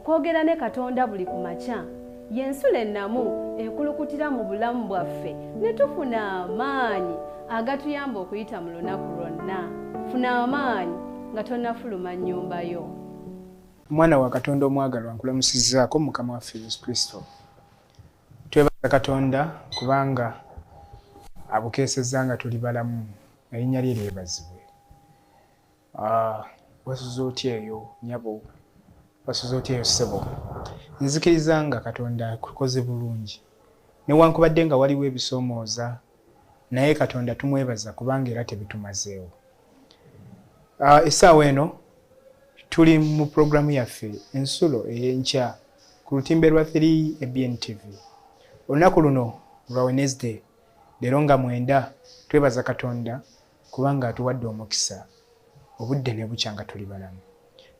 okwogera ne Katonda buli ku makya y'ensula ennamu ekulukutira mu bulamu bwaffe ne tufuna amaanyi agatuyamba okuyita mu lunaku lwonna. Funa amaanyi nga tonnafuluma nnyumba yo. Mwana wa Katonda omwagalwa nkulamusizaako Mukama waffe Yesu Kristo. Twebaza Katonda kubanga abukeesezza nga tuli balamu, erinnya lye lyebazibwe. Wasuze otya eyo nnyabo, wasuze otya eyo ssebo. Nzikiriza nga Katonda akukoze bulungi. Newankubadde nga waliwo ebisoomooza, naye Katonda tumwebaza kubanga era tebitumazeewo. Essaawa eno tuli mu programu yaffe ensulo ey'enkya ku lutimbe lwa 3 EBN-TV. Olunaku luno lwa Wednesday, leero nga 9, twebaza Katonda kubanga atuwadde omukisa obudde ne bukya nga tuli balamu.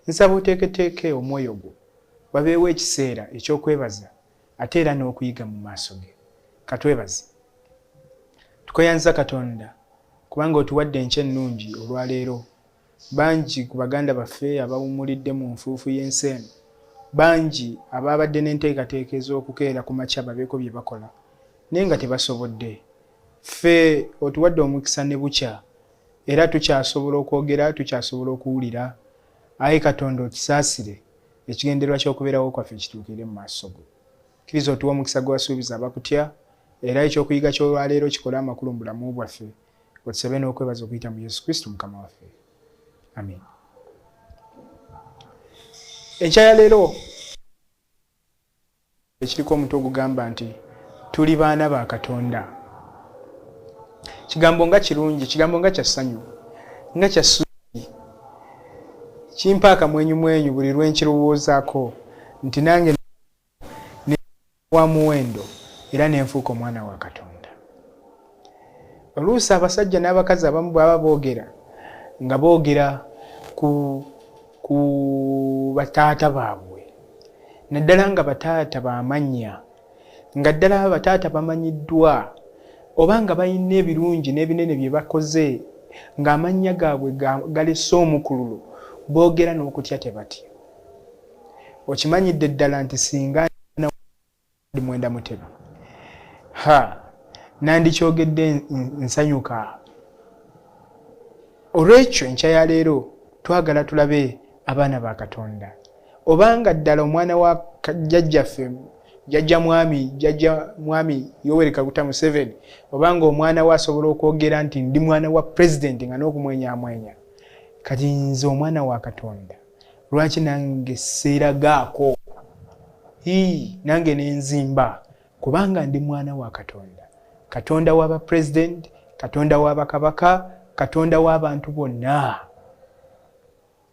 Nsaba oteeketeeke omwoyo gwo wabeewo ekiseera eky'okwebaza ate era n'okuyiga mu maaso ge. Katwebaze. Tukweyanza Katonda kubanga otuwadde enkya ennungi olwaleero. Bangi ku baganda baffe abawummulidde mu nfuufu y'ensi eno, bangi ababadde n'enteekateeka ez'okukeera ku makya babeeko bye bakola naye nga tebasobodde. Ffe otuwadde omukisa ne bukya era tukyasobola okwogera, tukyasobola okuwulira. Ayi Katonda okisaasire, ekigendererwa ky'okubeerawo kwaffe kituukire mu maaso go. Kkiriza otuwa omukisa gwe wasuubiza abakutya era ekyokuyiga ky'olwaleero kikole amakulu mu bulamu bwaffe. Otusabe n'okwebaza okuyita mu Yesu Kristo Mukama waffe. Amen. Enkya ya leero ekiriko omutwe ogugamba nti tuli baana ba Katonda. Kigambo nga kirungi, kigambo nga kya ssanyu, nga kya ssuubi. Kimpa akamwenyumwenyu buli lwe nkirowoozaako nti nange ne wa muwendo era ne nfuuka omwana wa Katonda. Oluusi abasajja n'abakazi abamu baba boogera nga boogera ku bataata baabwe, naddala nga bataata b'amannya, nga ddala bataata bamanyiddwa oba nga balina ebirungi n'ebinene bye bakoze ng'amannya gaabwe galese omukululo, boogera n'okutya tebatya. Okimanyidde ddala nti singa mwenda mutema nandikyogedde nsanyuka. Olwekyo enkya ya leero twagala tulabe abaana ba Katonda. Obanga ddala omwana wa jjajjaffe, jjajja mwami Yoweri Kaguta Museveni, obanga omwana we asobola okwogera nti ndi mwana wa pulezidenti nga n'okumwenyamwenya, kati nze omwana wa Katonda lwaki nange seeragaako? Nange nenzimba kubanga ndi mwana wa Katonda. Katonda w'abapulezidenti, Katonda w'abakabaka, Katonda w'abantu bonna.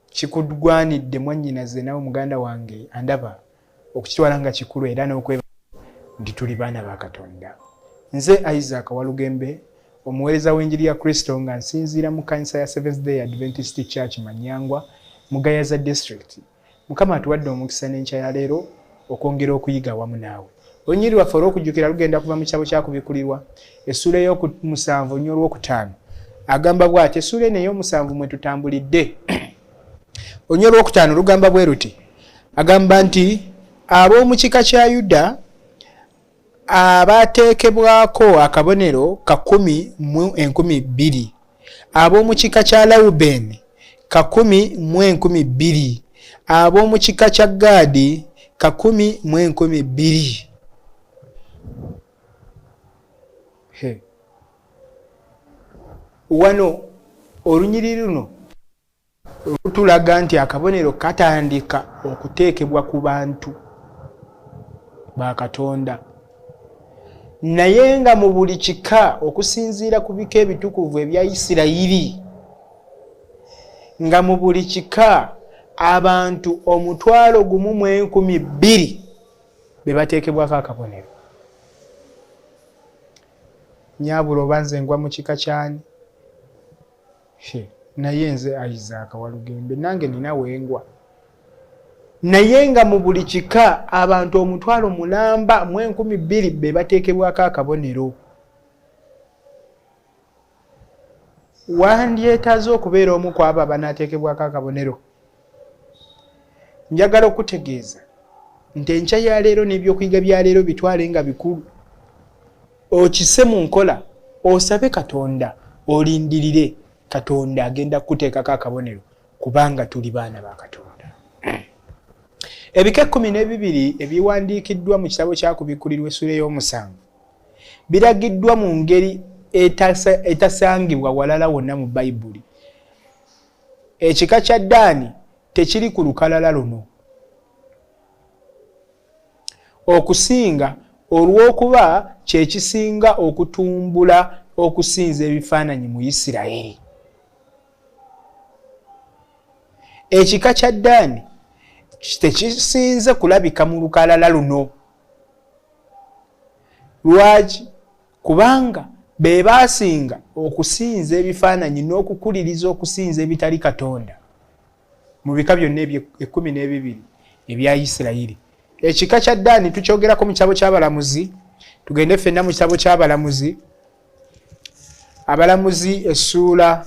Kikugwanidde mwannyinaze nawe muganda wange andaba okukitwala nga kikulu era n'okweba nti tuli baana ba Katonda. Nze Isaac Walugembe, omuweereza w'enjiri ya Kristo nga nsinziira mu kanisa ya Seventh Day Adventist Church Manyangwa mu Gayaza District. Mukama atuwadde omukisa n'enkya ya leero okwongera okuyiga wamu naawe. Olunyiri lwaffe olw'okujjukira lugenda kuva mu kitabo kyakubikulirwa essula ey'oku7 nnyo olw'okutaano. Agamba bw'ati, essula eno ey'omusanvu mwe tutambulidde olunyiri olw'okutaano lugamba bwe luti. Agamba nti ab'omu kika kya Yuda abaateekebwako akabonero 10,000, ab'omu kika kya Lawubeni 10,000, ab'omu kika kya Gaadi 10,000. Wano olunyiri luno lutulaga nti akabonero katandika okuteekebwa ku bantu ba Katonda, naye nga mu buli kika okusinziira ku bika ebitukuvu ebya Isirayiri, nga mu buli kika abantu 1,200,000 be bateekebwako akabonero. Nyabulo oba nze ngwa mu kika kyani? Naye nze Isaac Walugembe nange nina wengwa. Naye nga mu buli kika abantu 1,200,000 be bateekebwako akabonero. Wandyetaze okubeera omu ku abo abanaateekebwako akabonero? Njagala okutegeeza nti enkya ya leero n'ebyokuyiga bya leero bitwale nga bikulu okise mu nkola osabe Katonda olindirire Katonda agenda kuteekako akabonero kubanga tuli baana ba Katonda. Ebika 12 ebiwandiikiddwa mu kitabo kyakubikkulirwa essula y'omusanvu biragiddwa mu ngeri etasangibwa walala wonna mu Bayibuli. Ekika kya Ddaani tekiri ku lukalala luno okusinga olw'okuba kye kisinga okutumbula okusinza ebifaananyi mu Isirayiri. Ekika kya Ddaani tekisinze kulabika mu lukalala luno. Lwaki? Kubanga be baasinga okusinza ebifaananyi n'okukuliriza okusinza ebitali Katonda mu bika byonna 12 ebya Isirayiri. Ekika kya Ddaani tukyogerako mu kitabo ky'Abalamuzi. Tugende ffenna mu kitabo ky'Abalamuzi. Abalamuzi essula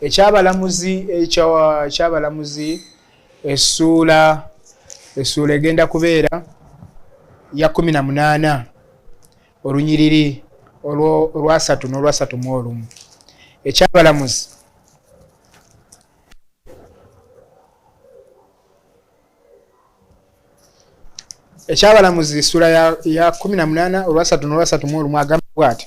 eky'Abalamuzi essula egenda kubeera ya 18 olunyiriri olwa 3 n'olwa 31. Eky'Abalamuzi Eky'Abalamuzi essula ya 18 olwa 3 n'olwa 31 agamba bw'ati: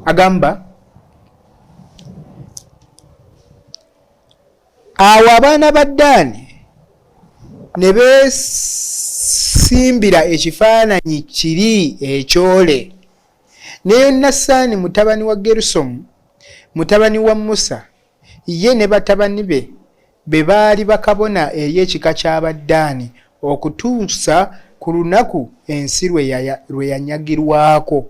agamba awo abaana ba Ddaani ne beesimbira ekifaananyi kiri ekyole, ne Yonasaani mutabani wa Gerusomu mutabani wa Musa ye ne batabani be baali bakabona eri ekika ky'Abaddaani okutuusa ku lunaku ensi lwe yanyagirwako.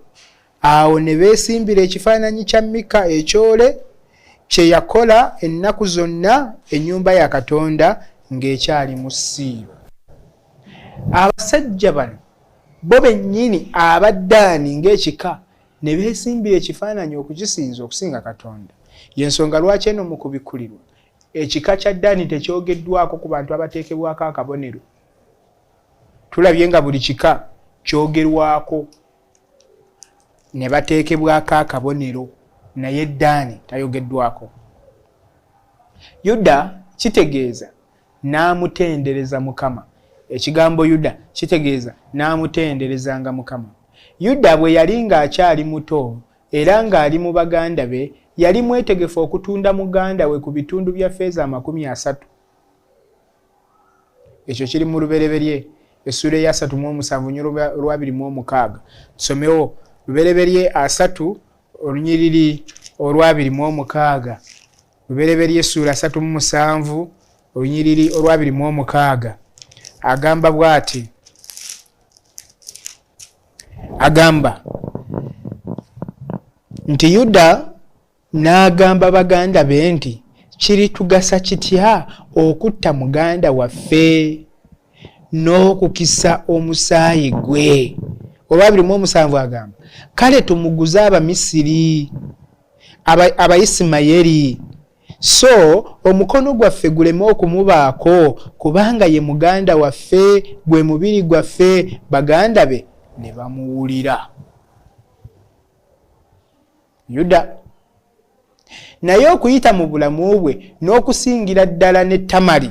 Awo ne beesimbira ekifaananyi kya Mika ekyole kye yakola ennaku zonna ennyumba ya Katonda ng'ekyali mu Siiro. Abasajja bano bo bennyini Abaddaani ng'ekika ne beesimbira ekifaananyi okukisinza okusinga Katonda. Y'ensonga lwaki eno mu kubikkulirwa ekika kya Ddaani tekyogeddwako ku bantu abateekebwako akabonero. Tulabye nga buli kika kyogerwako ne bateekebwako akabonero, naye Ddaani tayogeddwako. Yuda kitegeeza n'amutendereza Mukama. Ekigambo Yuda kitegeeza n'amutenderezanga Mukama. Yuda bwe yali ng'akyali muto era ng'ali mu baganda be, yali mwetegefu okutunda muganda we ku bitundu bya ffeeza 30. Ekyo kiri mu Lubereberye essula ya 37 olwa 26. Tusomewo Lubereberye 3 olunyiriri olwa 26. Lubereberye essula 37 olunyiriri olwa 26. Agamba bw'ati: agamba nti Yuda n'agamba baganda be nti kiritugasa kitya okutta muganda waffe n'okukisa omusaayi gwe. Olwa 27 agamba kale tumuguze Abamisiri Abayisimayiri, so omukono gwaffe guleme okumubaako, kubanga ye muganda waffe, gwe mubiri gwaffe. Baganda be ne bamuwulira. Yuda naye okuyita mu bulamu bwe n'okusingira ddala ne Tamali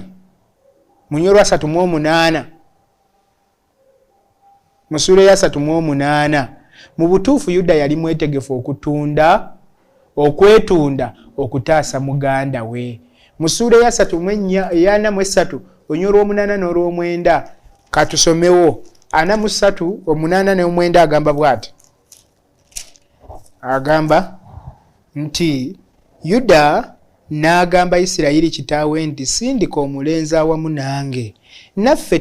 mu nnyo lwa 38 mu ssuula ya 38. Mu butuufu Yuda yali mwetegefu okwetunda okutaasa muganda we. Mu ssuula ya 43 onnyo lw'omunaana n'olw'omwenda katusomewo 43 omunaana n'omwenda agamba bw'ati: agamba nti Yuda n'agamba Isirayiri kitaawe nti sindika omulenzi awamu nange, naffe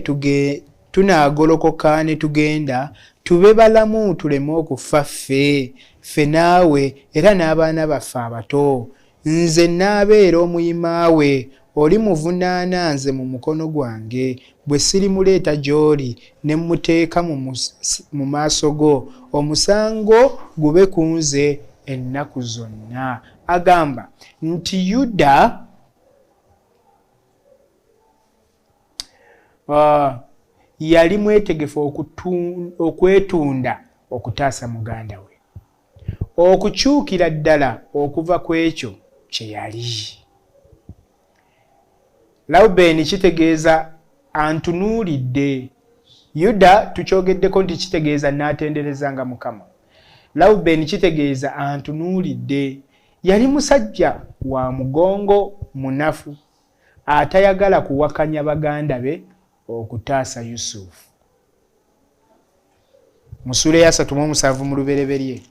tunaagolokoka ne tugenda tube balamu tuleme okufa ffe naawe era n'abaana baffe abato. Nze n'abeera omuyima we oli muvunaana nze mu mukono gwange, bwe sirimuleeta gy'oli ne mmuteeka mu maaso go, omusango gube ku nze ennaku zonna. Agamba nti Yuda yali mwetegefu okwetunda okutaasa muganda we, okukyukira ddala okuva ku ekyo kye yali. Lawubeni kitegeeza antunuulidde. Yuda tukyogeddeko nti kitegeeza n'atenderezanga Mukama. Lawubeni kitegeeza antunuulidde. Yali musajja wa mugongo munafu atayagala kuwakanya baganda be okutaasa Yusufu. Mu sura ya 37 mu lubereberye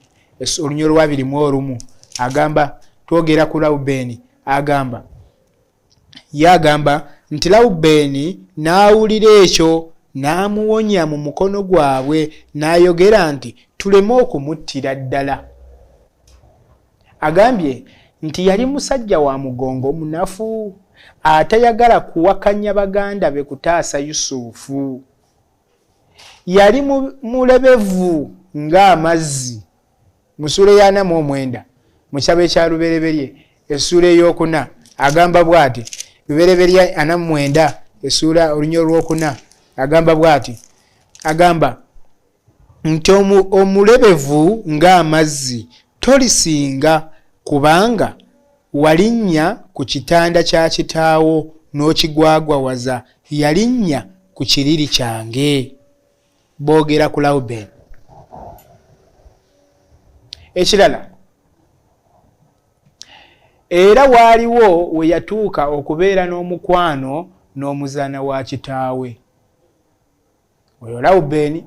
olunyolo lwa 21 agamba twogera ku Lawubeni, agamba yagamba nti Lawubeni n'awulira ekyo n'amuwonya mu mukono gwabwe, n'ayogera nti tuleme okumuttira ddala. Agambye nti yali musajja wa mugongo munafu atayagala kuwakanya baganda be kutaasa Yusufu. Yali mulebevu ng'amazzi. Mu sura ya 49 mu kitabo ekya lubereberye essula ey'okuna agamba bw'ati, lubereberye 49 essula olunyolo lw'okuna agamba bw'ati, agamba nti omulebevu ng'amazzi tolisinga, kubanga walinnya ku kitanda kya kitaawo n'okigwagwawaza, yalinnya ku kiriri kyange. Boogera ku Lawubeni. Ekirala, era waaliwo we yatuuka okubeera n'omukwano n'omuzaana wa kitaawe. Oyo Lawubeni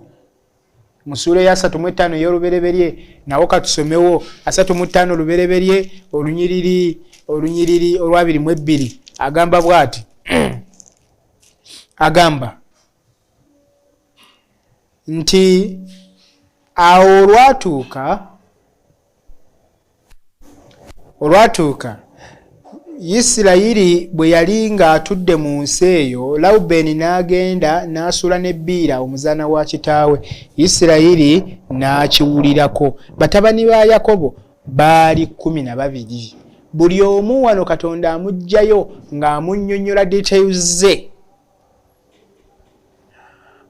mu sura ya 35 y'olubereberye, nawo katusomewo 35 lubereberye olunyiriri olwa 22 agamba bw'ati agamba nti awo olwatuuka Isirayiri bwe yali ng'atudde mu nsi eyo, Lawubeni n'agenda n'asula ne Biira omuzaana wa kitaawe. Isirayiri n'akiwulirako. Batabani ba Yakobo baali 12. Buli omu wano Katonda amuggyayo ng'amunnyonnyola details ze.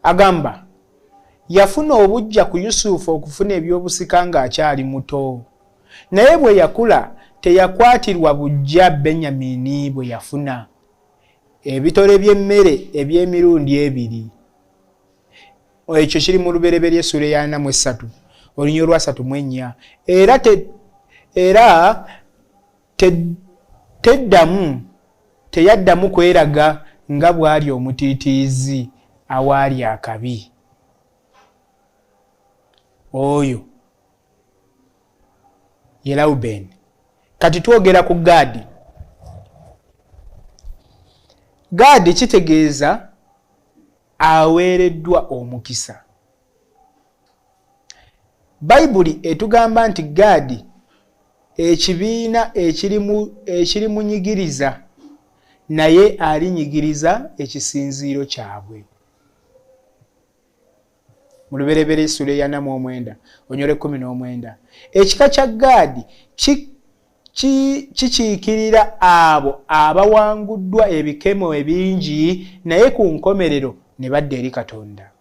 Agamba yafuna obujja ku Yusufu okufuna ebyobusika ng'akyali muto, naye bwe yakula teyakwatirwa bujja Benyamini bwe yafuna ebitole by'emmere eby'emirundi 2. Ekyo kiri mu lubereberye essula ya 43 olunyolo lwa 34. Era teyaddamu kweraga nga bw'ali omutiitiizi awaali akabi. Oyo ye Lawubeni. Kati twogera ku Gaadi. Gaadi kitegeeza aweereddwa omukisa. Bayibuli etugamba nti Gaadi ekibiina ekirimunyigiriza, naye alinyigiriza ekisinziiro kyabwe. Mu lubereberye essula ya 49 onyole 19 ekika kya Gaadi kikiikirira abo abawanguddwa ebikemo ebingi, naye ku nkomerero ne badda eri Katonda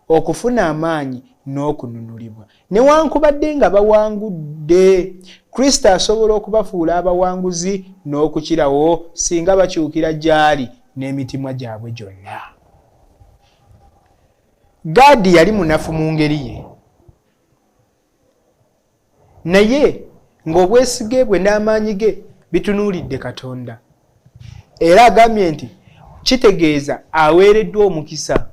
okufuna amaanyi n'okununulibwa. Newankubadde nga bawangudde, Kristo asobola okubafuula abawanguzi n'okukirawo singa bakyukira gy'ali n'emitima gyabwe gyonna. Gaadi yali munafu mu ngeri ye, naye ng'obwesige bwe n'amaanyi ge bitunuulidde Katonda. Era agambye nti kitegeeza aweereddwa omukisa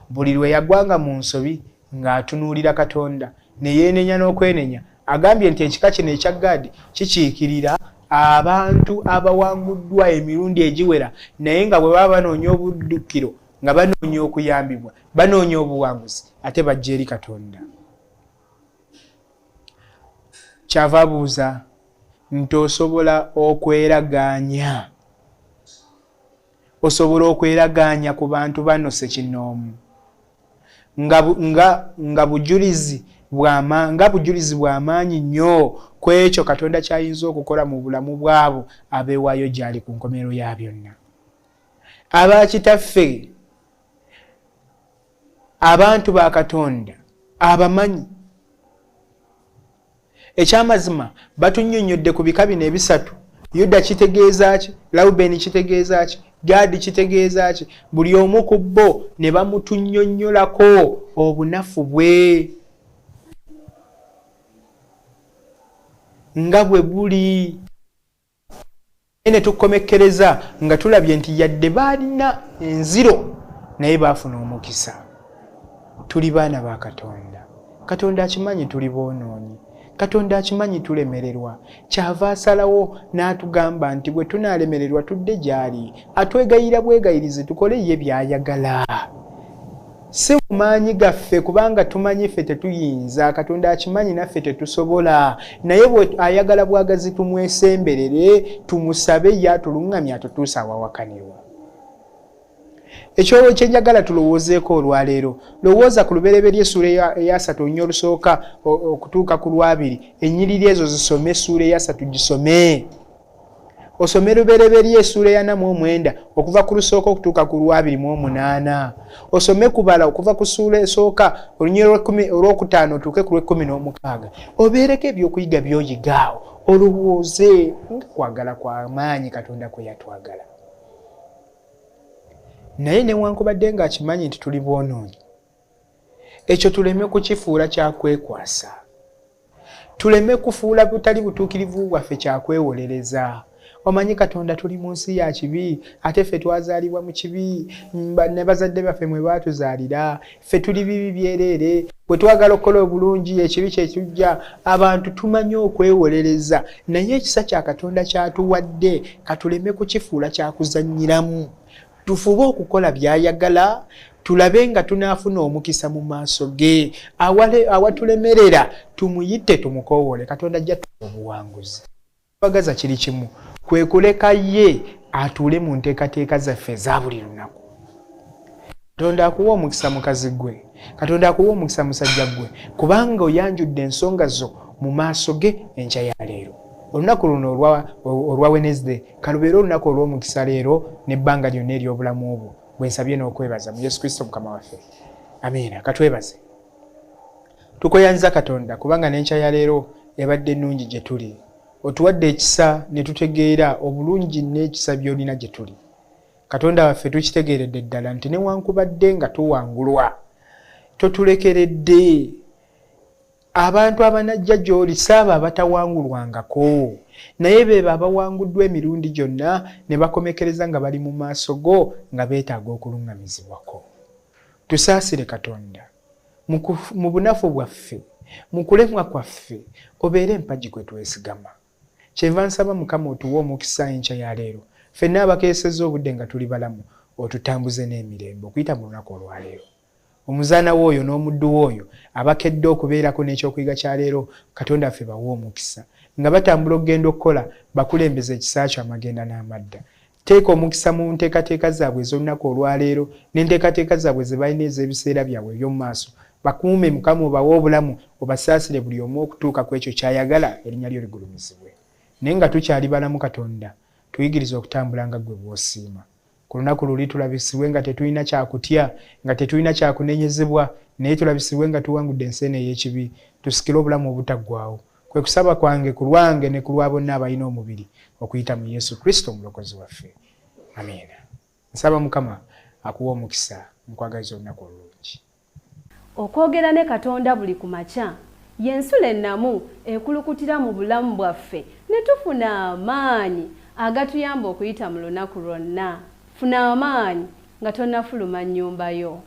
buli lwe yagwanga mu nsobi ng'atunuulira Katonda ne yeenenya n'okwenenya. Agambye nti ekika kino ekya Gaadi kikiikirira abantu abawanguddwa emirundi egiwera, naye nga bwe baba banoonya obuddukiro, nga banoonya okuyambibwa, banoonya obuwanguzi, ate bajja eri Katonda. Kyava abuuza nti osobola okweraganya osobola okweraganya ku bantu bano sekinoomu nga bujulizi bw'amaanyi nnyo ku ekyo Katonda kyayinza okukola mu bulamu bwabo abeewaayo gy'ali ku nkomerero ya byonna. Abakitaffe abantu ba Katonda abamanyi ekyamazima batunnyonnyodde ku bika bino ebisatu. Yuda kitegeeza ki? Lawubeni kitegeeza ki? Gaadi kitegeeza ki? Buli omu ku bo ne bamutunnyonnyolako obunafu bwe nga bwe buli. Ne tukomekkereza nga tulabye nti yadde baalina enziro naye baafuna omukisa. Tuli baana ba Katonda. Katonda akimanyi tuli boonoonyi. Katonda akimanyi tulemererwa. Kyava asalawo n'atugamba nti bwe tunaalemererwa tudde gy'ali. Atwegayira bwegayirize tukole ye by'ayagala. Si mu maanyi gaffe kubanga tumanyi ffe tetuyinza. Katonda akimanyi naffe tetusobola. Naye bwe ayagala bwagazi tumwesemberere, tumusabe ye atuluŋŋamye atutuusa awawakanirwa. Ekyo kyenjagala tulowoozeeko olwaleero. Lowooza ku lubereberye essuula eya 3 onnyo olusooka okutuuka ku 2. Ennyiriri ezo zisome, essuula eya 3 gisome. Osome lubereberye essuula ya 49 okuva ku lusooka okutuuka ku 28. Osome kubala okuva ku ssuula esooka olunyiriri olw'okutaano otuuke ku 16. Obeereko ebyokuyiga by'oyigaawo. Olowooze nga kwagala kwa maanyi Katonda kwe yatwagala. Naye newankubadde ng'akimanyi nti tuli boonoonyi, ekyo tuleme kukifuula kyakwekwasa. Tuleme kufuula butali butuukirivu bwaffe kyakwewolereza. Omanyi Katonda tuli mu nsi ya kibi, ate ffe twazaalibwa mu kibi, ne bazadde baffe mwe baatuzaalira, ffe tuli bibi byereere. Bwe twagala okukola obulungi ekibi kye tujja. Abantu tumanyi okwewolereza, naye ekisa kya Katonda kyatuwadde katuleme kukifuula kyakuzannyiramu. Tufube okukola by'ayagala, tulabe nga tunaafuna omukisa mu maaso ge. Awatulemerera tumuyite tumukoowole. Katonda ajja tuwa obuwanguzi. Bagaza kiri kimu, kwe kuleka ye atuule mu nteekateeka zaffe eza buli lunaku. Katonda akuwa omukisa mukazi gwe. Katonda akuwa omukisa musajja gwe, kubanga oyanjudde ensonga zo mu maaso ge enkya ya leero. Olunaku luno olwa Wednesday kalubeera olunaku olw'omukisa leero n'ebbanga lyonna ery'obulamu obwo. Bwe nsabye n'okwebaza mu Yesu Kristo Mukama waffe. Amiina. Katwebaze. Tukoyanza Katonda kubanga n'enkya ya leero ebadde nnungi gye tuli. Otuwadde ekisa ne tutegeera obulungi n'ekisa by'olina gye tuli. Katonda waffe tukitegeeredde ddala nti newankubadde nga tuwangulwa, totulekeredde. Abantu abanajja gy'oli saaba abatawangulwangako, naye beebo abawanguddwa emirundi gyonna ne bakomekereza nga bali mu maaso go nga beetaaga okuluŋŋamizibwako. Tusaasire Katonda mu bunafu bwaffe, mu kulemwa kwaffe, obeere empagi kwe twesigama. Kyenva nsaba Mukama otuwe omukisa enkya ya leero. Ffenna abakeesezza obudde nga tuli balamu, otutambuze n'emirembe okuyita mu lunaku olwaleero. Omuzaana w'oyo n'omuddu w'oyo abakedde okubeerako n'ekyokuyiga kya leero, Katonda ffe bawe omukisa. Nga batambula okugenda okukola, bakulembeze ekisa kyo amagenda n'amadda. Teeka omukisa mu nteekateeka zaabwe ez'olunaku olwaleero n'enteekateeka zaabwe ze balina ez'ebiseera byabwe eby'omu maaso. Bakuume Mukama, obawe obulamu, obasaasire buli omu okutuuka ku ekyo ky'ayagala, erinnya lyo ligulumizibwe. Naye nga tukyali balamu Katonda, tuyigirize okutambula nga ggwe bw'osiima. Ku lunaku luli tulabisibwe nga tetulina kyakutya, nga tetulina kyakunenyezebwa, naye tulabisibwe nga tuwangudde enseene ey'ekibi, tusikire obulamu obutaggwaawo. Kwe kusaba kwange ku lwange ne ku lwa bonna abalina omubiri, okuyita mu Yesu Kristo omulokozi waffe. Amiina. Nsaba Mukama akuwa omukisa mu kwagaliza olunaku olulungi. Okwogera ne Katonda buli ku makya y'ensula ennamu ekulukutira mu bulamu bwaffe ne tufuna amaanyi agatuyamba okuyita mu lunaku lwonna. Funa amaanyi nga tonnafuluma nnyumba yo.